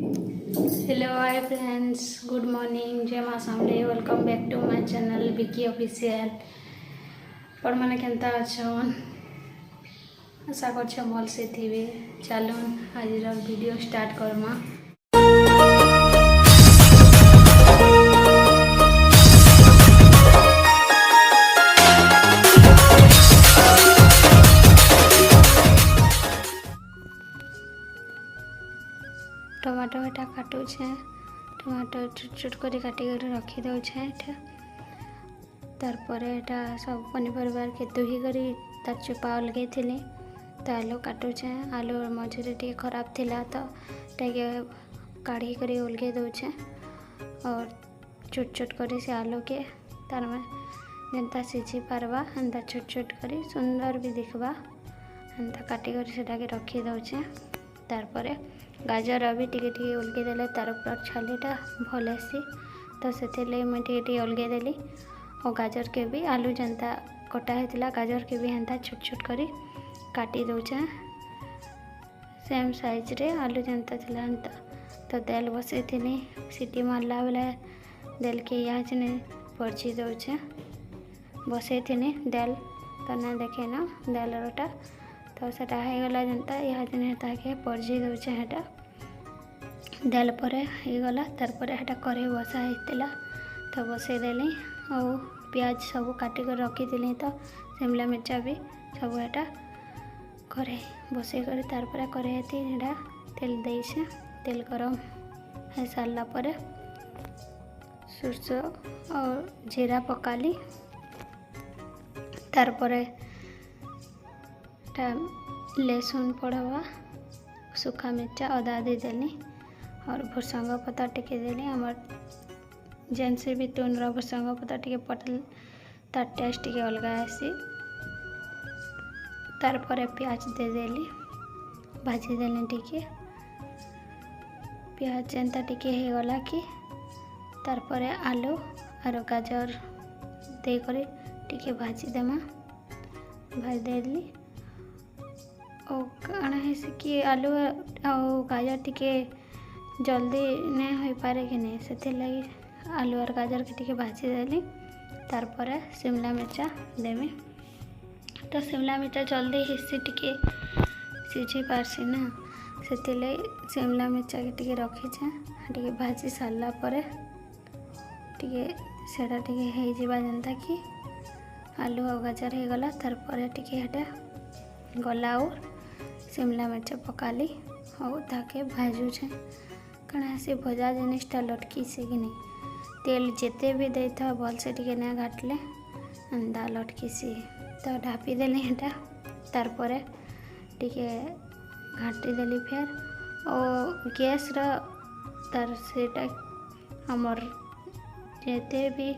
Hello hi friends, good morning, जय माँ सामने। Welcome back to my channel Vicky official. पर मैंने केंता अच्छन आशा कर भल से थे। चलून आज वीडियो स्टार्ट करमा। टमाटो एटा काटुछे, टमाटो छोट छोट कर काटिक रखी दौछे। तारपर एटा सब पनीपरिया के दुही करी तार चोपा अलगै थी। तो आलू काटुछे, आलू मझे टे खराब थिला तो टे काढ़ी कर अलगै दौछे। और छोट छोट कर से आलू के तार में जेनता सीझी पारवा एंता छोट छोट कर सुंदर भी दिखवा एंता काटी कर सेटा के रखी दौछे। तारपर गाजर भी टिके टिके उल्गे देले तार ऊपर छालीटा भल आसी। तो से मुझे टिके टिके उल्गे देली। और गाजर के भी आलू जनता कटा होता गाजर के भी एंता छोट छोट कर काटी दौचे सेम साइज रे आलू जनता थिला एंता। तो दाल बसई थी, सीटी मारला बेले दाल के यहाँ परची दौचे बसई थी दाल। तो ना देखे ना दाल रोटा तो सेटा गला जनता यहाँ के परजी दौचे हेटा दाल पर गला। तारपर हेटा कढ़ई बसा होता तो बसई देली। और प्याज सब काटिक रखी थी। तो शिमला मिर्चा भी सब एटा कढ़ई बसई कर तारपर कढ़ई थी तेल देछे। तेल गरम हो सारा पर सोरस और जीरा पकाली। तारपर लहसुन पड़वा सुखा मिर्चा अदा देदेली और भुरसंग पत्ता टिके देली। आमर जेन से भी तुन भुरसंग पत्ता टिके पटल तार टेस्ट टिके अलग आसी। तारपर प्याज देदेली भाजी देली टिके प्याज जेनता टिके हो गला कि तारपर आलू और गाजर देकर टिके भाजी देमा भाजी देली। और कण है कि आलू और गाजर टिके जल्दी नहीं हो पारे कि नहीं से लगी आलू और गाजर के टिके भाजी देली। तारपर शिमला मिर्चा देवी। तो शिमला मिर्चा जल्दी हिस्सी टिके सीझी पारसी ना से शिमला मिर्चा के टिके रखीछे टिके भाजी सारा पर टिके सेटा टिके हो जावा जनता कि आलू और गाजर हो गला। तारपर टिके हेटा गला और शिमला मिर्च पकाली और ताके भाजुछे कण से भजा जिनिसटा लटकी से कि नहीं तेल जेते भी दे था भल से टिके ना घाटले अंदा लटकी सी। तो ढापी देली हेटा तारपर टिके घाटी देली फेर। और गैस तार सेटा हमर जेते भी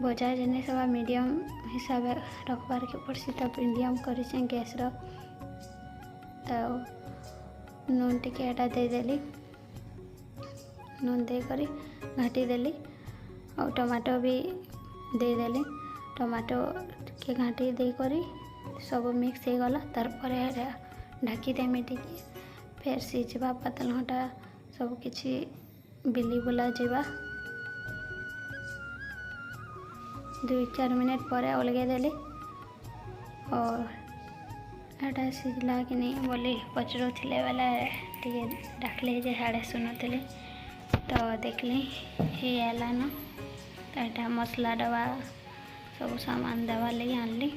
भजा जिनिस मीडियम हिसाब रखबार के पड़सी। तो मीडियम कर गैस तो नून टिके एटा देदेली नून देकर घाटी देली। और टमाटो भी देदेली टमाटो के घाटी देकर सब मिक्स हो गला। तारपर ढाकी देमी टिके फिर सीझा पतल घंटा सब किछि बिली बुला जावा 2-4 मिनट पर अलगे देली। और एटा सीझला कि नहीं बोली पचरू थे वाला टे डाकले जे हाड़े शुणुली। तो देखली हेला न तो यहाँ मसला डबा सब सामान देवा लगी आनली।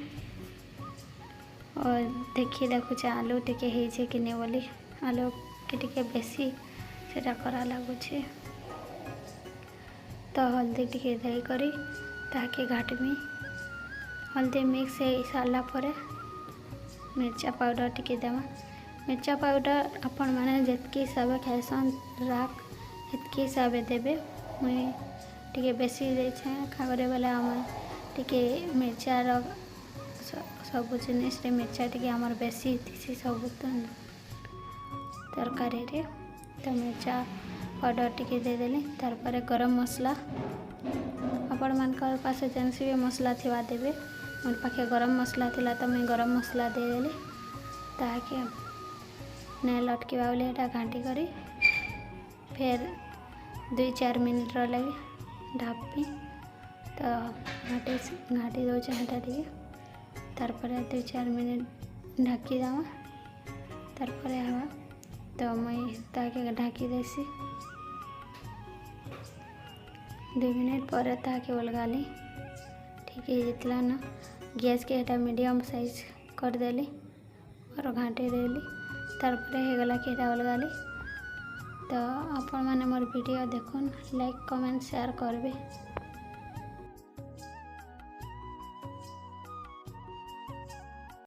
और देखुचे आलू टिके हो कि नहीं बोली आलू के टिके बेसी सेटा करा लगुचे। तो हल्दी टिके देकर ताके घाटमी हल्दी मिक्स हो सारा पर मिर्चा पाउडर टिके देवा। मिर्चा पाउडर आपण मैंने जितकी हिसाब खाइसन राख इतके हिसाब देवे। मुई टिके बेसी देछे खागरे बेला आम टिके मिर्चार सब जिनिस रे मिर्चा टिके आमर बेसी थी सब तरकारी रे। तो मिर्चा पाउडर टिके देदेली। तारपर गरम मसला आपण मानकर पास जेन भी मसला थिवा देवे। मोर पाखे गरम मसला थिला तो मैं गरम मसला देदेली ताके नहीं लटकीवा बोले घाटी करी फिर 2-4 मिनिट लगे ढापी तो घाटी दौचे हेटा टे तार 2-4 मिनिट ढाकी देवा तार हवा तो मुई ताके ढाकी देसी 2 मिनिट पर ताके ओलगाली ठीक है जितला ना गैस के हेटा मीडियम साइज करदेली और घाटे देली तार होगला कि ओलगाली तो आपण मैंने मोर वीडियो देखुन लाइक कमेंट शेयर करबे।